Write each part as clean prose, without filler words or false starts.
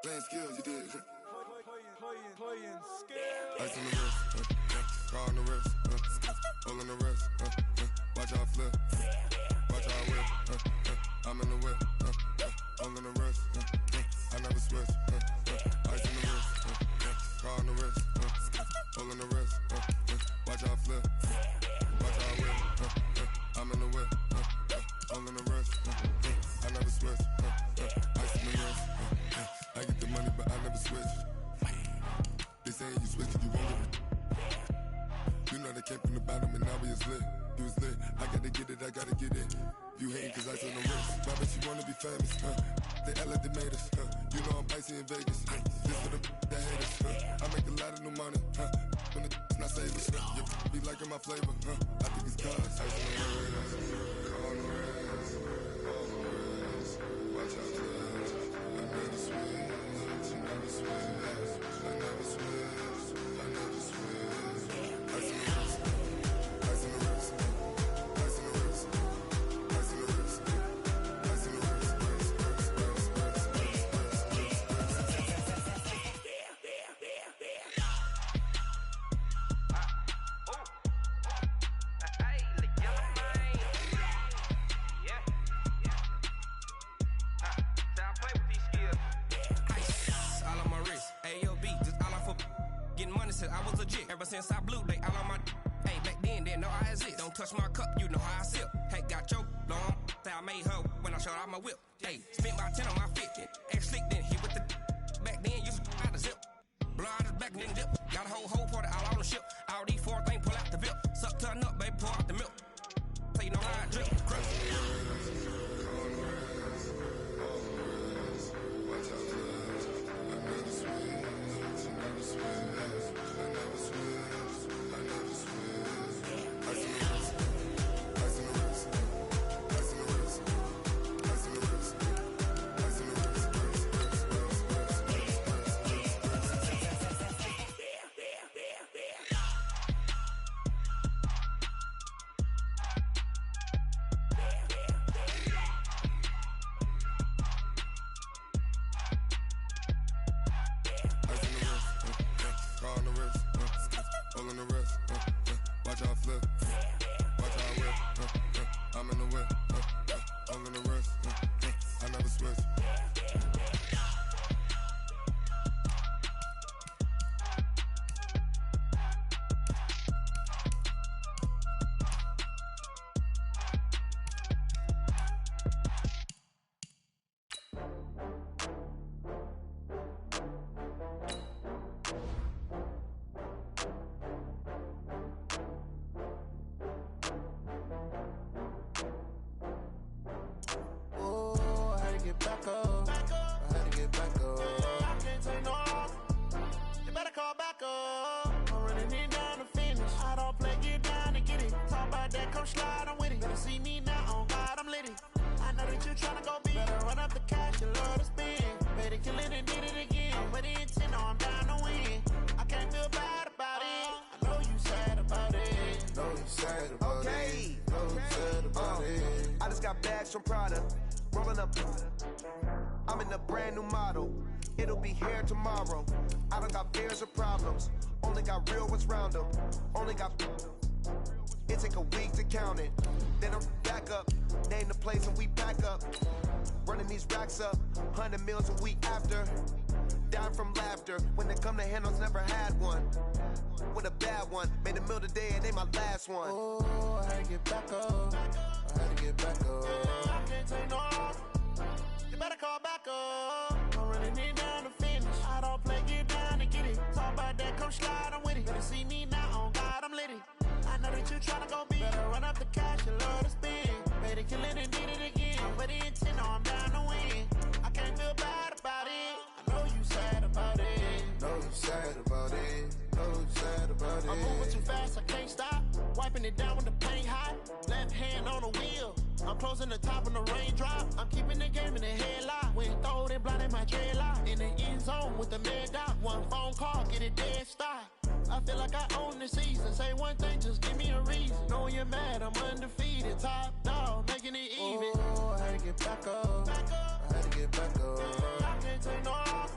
Playing skills, you did. Playing skills. Ice on the wrist, car on the wrist, hole in the wrist, watch out flip, watch out whip, I'm in the whip, hole in the wrist, I never switch, ice on the wrist, car on the wrist, hole in the wrist, watch out flip, watch out whip, I'm in the whip, hole in the wrist, I never switch, ice on the wrist, I get the money but I never switch. They say you switch it, you won't get it. You know they came from the bottom and now we is lit. You was lit, I gotta get it, I gotta get it. You hating cause I on the wrist. My bitch, you wanna be famous, They Ella, they made us, You know I'm icy in Vegas, This for the that hate us, I make a lot of new money, When the not savers, You be liking my flavor, I think it's cause ice on the wrist, car on the wrist, all the wrist. Watch out for us, I never switch, I never switch. I never switch, I never switch. Ice in the wrist, ice in the wrist, ice in the wrist, ice in the wrist, ice in the wrist, I was legit. Ever since I blew, they all on my hey, back then, didn't know I exist. Don't touch my cup, you know how I sip. Hey, got your long, say I made her when I showed out my whip. Hey, spent about 10 on my fit. X slick, then hit with the back then, used to out the zip. Blow out his back, then dip. Got a whole party all on the ship. All these four things, pull out the VIP. Suck, turn up, baby, pour out the milk. So you know how I drip. Crush. Watch out for us, I never switch, I never switch. I never switch, I never switch. Ice in the wrist, ice in the wrist, ice in the wrist, ice in the wrist, ice in the wrist. Hole in the wrist, watch out flip, watch out whip, I'm in the whip, hole in the wrist, I never switch. From Prada, rolling up. I'm in a brand new model. It'll be here tomorrow. I don't got fears or problems. Only got real ones round them. Only got. It take a week to count it. Then I'm back up. Name the place and we back up. Running these racks up. 100 meals a week after. Down from laughter. When they come to handles, never had one. With a bad one. Made a meal today and they my last one. Oh, I had to get back up. I had to get back up. I can't take no off. You better call back up. I'm running it down to finish. I don't play, get down to get it. Talk about that, come slide, I'm with it. Better see me now, on God, I'm litty. I know that you tryna go big. Better run up the cash, you love to spend. Better kill it and did it again. I'm with the intent, no, I'm down to win. I can't feel bad about it. I know you sad about it. Know you sad about it. Know you sad about it. I'm moving too fast, I can't stop. Wiping it down when the paint hot. Left hand on the wheel. I'm closing the top when the raindrop. I'm keeping the game in the headlock. When throwed and blinded my dreadlock. In the end zone with the mad dot. One phone call, get it dead stop. I feel like I own the season. Say one thing, just give me a reason. Knowing you're mad, I'm undefeated. Top dog, making it even. Oh, I had to get back up. Back up. I had to get back up. I can't take no off.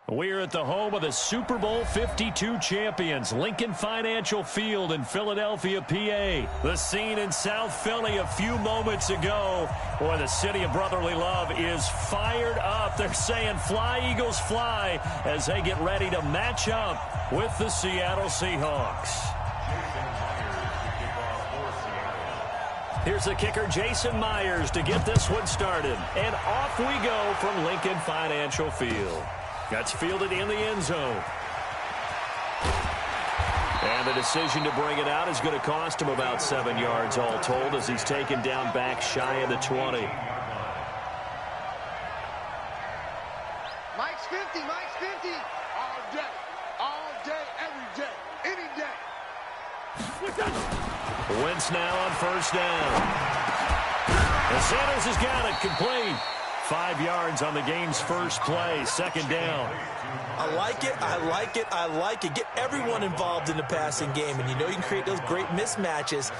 We're at the home of the Super Bowl 52 champions, Lincoln Financial Field in Philadelphia, PA. The scene in South Philly a few moments ago. Boy, the city of brotherly love is fired up. They're saying, "Fly, Eagles, fly," as they get ready to match up with the Seattle Seahawks. Here's the kicker, Jason Myers, to get this one started. And off we go from Lincoln Financial Field. That's fielded in the end zone. And the decision to bring it out is going to cost him about 7 yards all told as he's taken down back shy of the 20. Mike's 50, Mike's 50. All day, every day, any day. Wentz now on first down. And Sanders has got it complete. 5 yards on the game's first play, second down. I like it, I like it, I like it. Get everyone involved in the passing game, and you know you can create those great mismatches.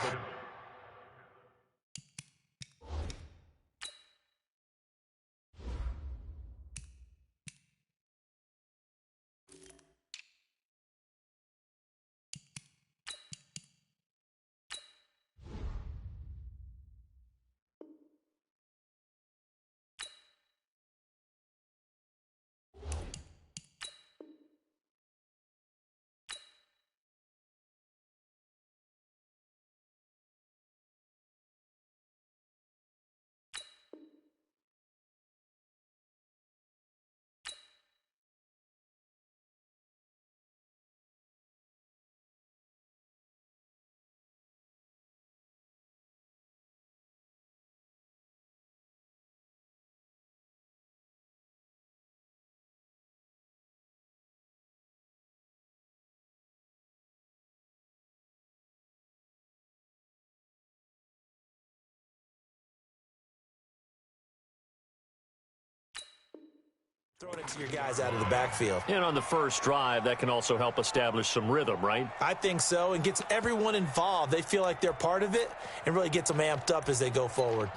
Throwing it to your guys out of the backfield. And on the first drive, that can also help establish some rhythm, right? I think so, and gets everyone involved. They feel like they're part of it and really gets them amped up as they go forward.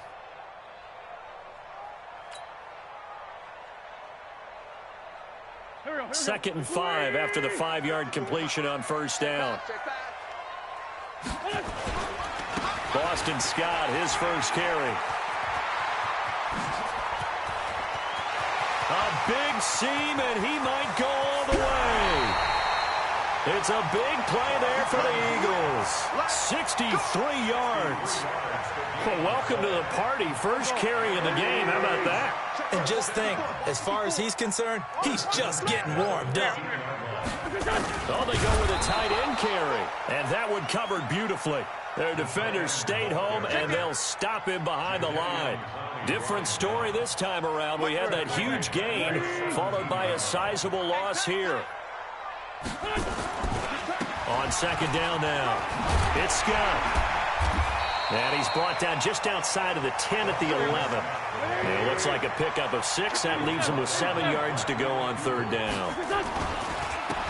Second and 5 after the 5-yard completion on first down. Boston Scott, his first carry. A big seam, and he might go all the way. It's a big play there for the Eagles. 63 yards. Well, welcome to the party. First carry of the game. How about that? And just think, as far as he's concerned, he's just getting warmed up. Oh, they go with a tight end carry. And that one covered beautifully. Their defenders stayed home, and they'll stop him behind the line. Different story this time around. We had that huge gain, followed by a sizable loss here. On second down now, it's Scott. And he's brought down just outside of the 10 at the 11. And it looks like a pickup of 6. That leaves him with 7 yards to go on third down.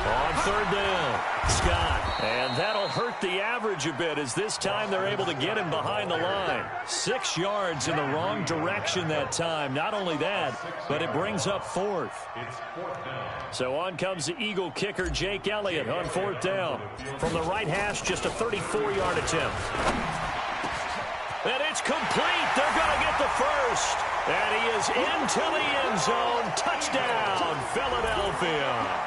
On third down, Scott. And that'll hurt the average a bit as this time they're able to get him behind the line. 6 yards in the wrong direction that time. Not only that, but it brings up fourth. So on comes the Eagle kicker, Jake Elliott, on fourth down. From the right hash, just a 34-yard attempt. And it's complete. They're going to get the first. And he is into the end zone. Touchdown, Philadelphia.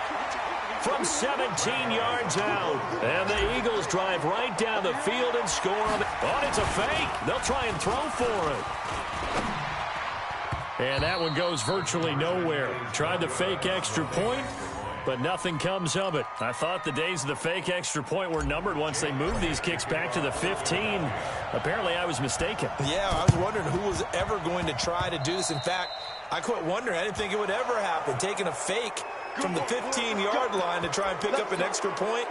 From 17 yards out. And the Eagles drive right down the field and score. Oh, it's a fake. They'll try and throw for it. And that one goes virtually nowhere. Tried the fake extra point, but nothing comes of it. I thought the days of the fake extra point were numbered once they moved these kicks back to the 15. Apparently, I was mistaken. Yeah, I was wondering who was ever going to try to do this. In fact, I quit wondering. I didn't think it would ever happen. Taking a fake from the 15-yard line to try and pick up an extra point,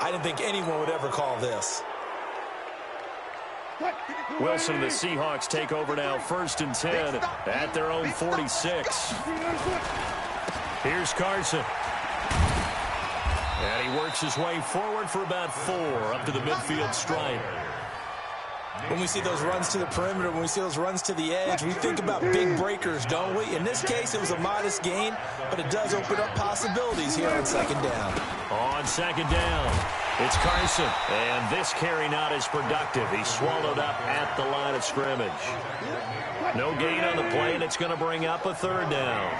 I didn't think anyone would ever call this. Wilson and the Seahawks take over now, 1st and 10 at their own 46. Here's Carson. And he works his way forward for about 4 up to the midfield stripe. When we see those runs to the perimeter, when we see those runs to the edge, we think about big breakers, don't we? In this case, it was a modest gain, but it does open up possibilities here on second down. On second down, it's Carson. And this carry not as productive. He's swallowed up at the line of scrimmage. No gain on the play, and it's going to bring up a third down.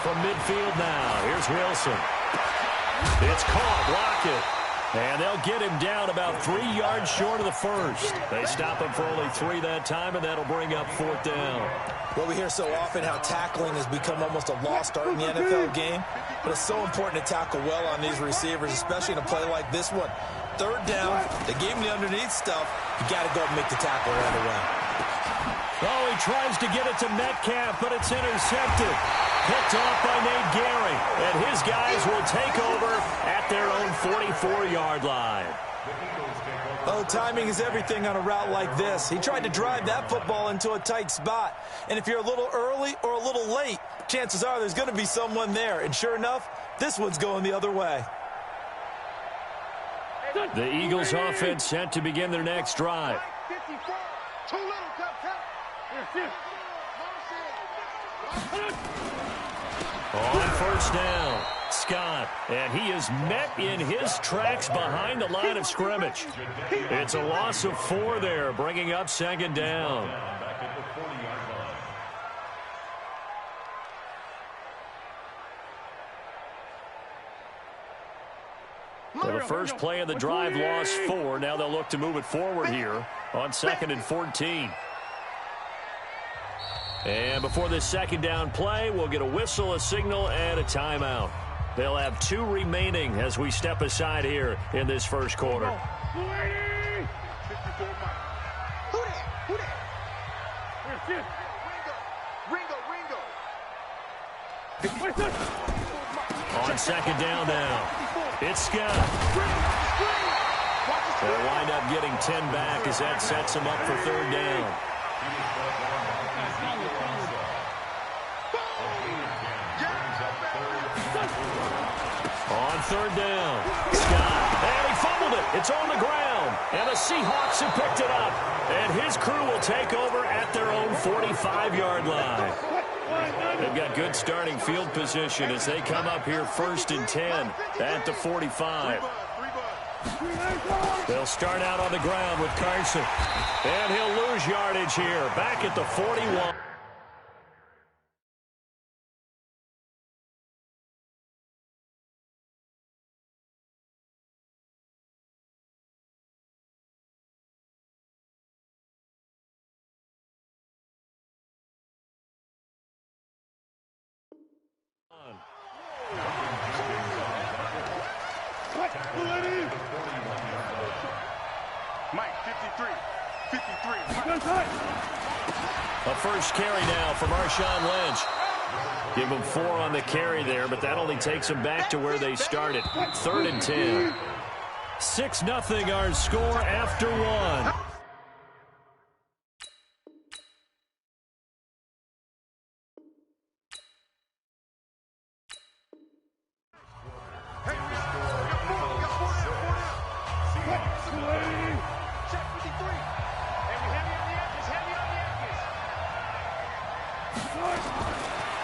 From midfield now, here's Wilson. It's caught, Lockett. And they'll get him down about 3 yards short of the first. They stop him for only 3 that time, and that'll bring up fourth down. Well, we hear so often how tackling has become almost a lost art in the NFL game. But it's so important to tackle well on these receivers, especially in a play like this one. Third down, they gave him the underneath stuff. You got to go up and make the tackle right away. Oh, he tries to get it to Metcalf, but it's intercepted. Picked off by Nate Gary, and his guys will take over at their own 44-yard line. Oh, timing is everything on a route like this. He tried to drive that football into a tight spot. And if you're a little early or a little late, chances are there's going to be someone there. And sure enough, this one's going the other way. The Eagles offense set to begin their next drive. On first down, Scott, and he is met in his tracks behind the line of scrimmage. It's a loss of 4 there, bringing up second down. So the first play of the drive lost 4. Now they'll look to move it forward here on 2nd and 14. And before this second down play, we'll get a whistle, a signal, and a timeout. They'll have 2 remaining as we step aside here in this first quarter. On second down now, it's Scott. They'll wind up getting 10 back as that sets them up for third down. On third down, Scott, and he fumbled it. It's on the ground, and the Seahawks have picked it up. And his crew will take over at their own 45-yard line. They've got good starting field position as they come up here 1st and 10 at the 45. They'll start out on the ground with Carson, and he'll lose yardage here back at the 41. Mike, 53. A first carry now from Marshawn Lynch. Give them 4 on the carry there, but that only takes them back to where they started. 3rd and 10. 6-0 our score after 1.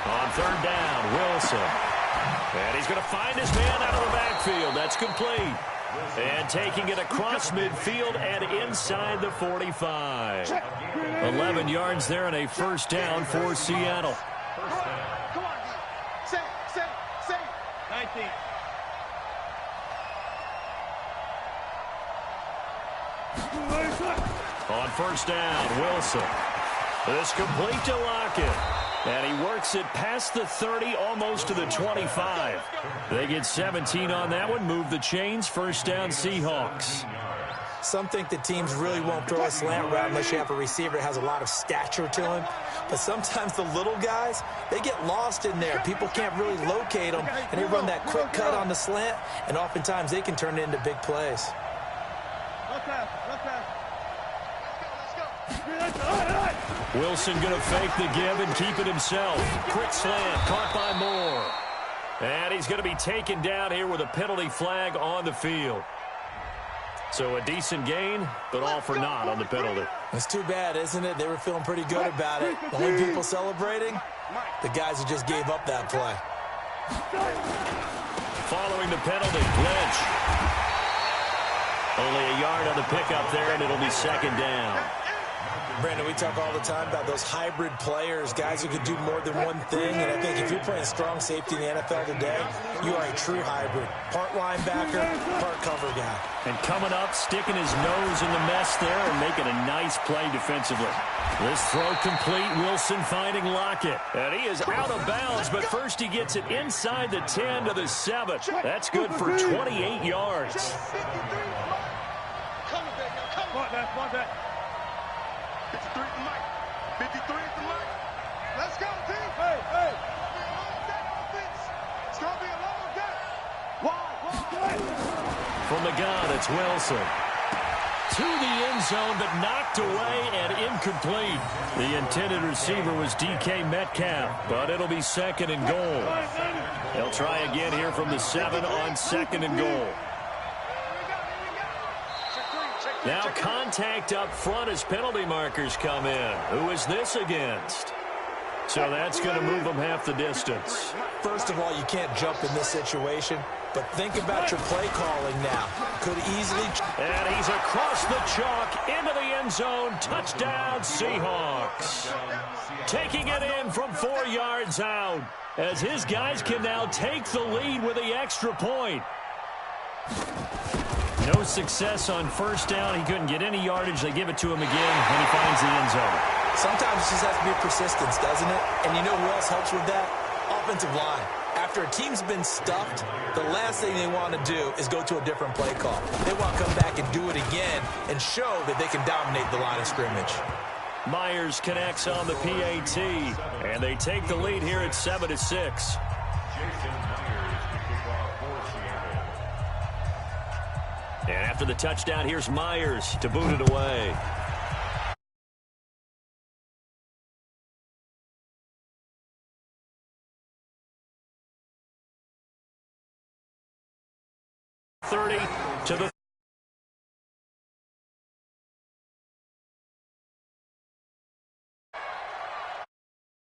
On third down, Wilson. And he's going to find his man out of the backfield. That's complete. And taking it across midfield and inside the 45. 11 yards there and a first down for Seattle. Come on. Say. 19. On first down, Wilson. This complete to Lockett. And he works it past the 30, almost to the 25. They get 17 on that one, move the chains, first down Seahawks. Some think that teams really won't throw a slant route unless you have a receiver that has a lot of stature to him. But sometimes the little guys, they get lost in there. People can't really locate them, and they run that quick cut on the slant, and oftentimes they can turn it into big plays. Wilson going to fake the give and keep it himself. Quick slant, caught by Moore. And he's going to be taken down here with a penalty flag on the field. So a decent gain, but all for naught on the penalty. It's too bad, isn't it? They were feeling pretty good about it. The only people celebrating, the guys who just gave up that play. Following the penalty, Lynch. Only a yard on the pickup there, and it'll be second down. Brandon, we talk all the time about those hybrid players, guys who could do more than one thing, and I think if you're playing strong safety in the NFL today, you are a true hybrid. Part linebacker, part cover guy. And coming up, sticking his nose in the mess there and making a nice play defensively. This throw complete, Wilson finding Lockett. And he is out of bounds, but first he gets it inside the 10 to the 7. That's good for 28 yards. Come on, back. 53 is the mic. 53 is the mic. Let's go, team. Hey. It's going to be a long day. Why? From the gun, it's Wilson. To the end zone, but knocked away and incomplete. The intended receiver was DK Metcalf, but it'll be second and goal. They'll try again here from the 7 on second and goal. Now contact up front as penalty markers come in. Who is this against? So that's going to move them half the distance. First of all, you can't jump in this situation, but think about your play calling now. Could easily... And he's across the chalk into the end zone. Touchdown, Seahawks. Taking it in from 4 yards out as his guys can now take the lead with the extra point. No success on first down. He couldn't get any yardage. They give it to him again, and he finds the end zone. Sometimes it just has to be persistence, doesn't it? And you know who else helps with that? Offensive line. After a team's been stuffed, the last thing they want to do is go to a different play call. They want to come back and do it again and show that they can dominate the line of scrimmage. Myers connects on the PAT, and they take the lead here at 7-6. And after the touchdown, here's Myers to boot it away. To the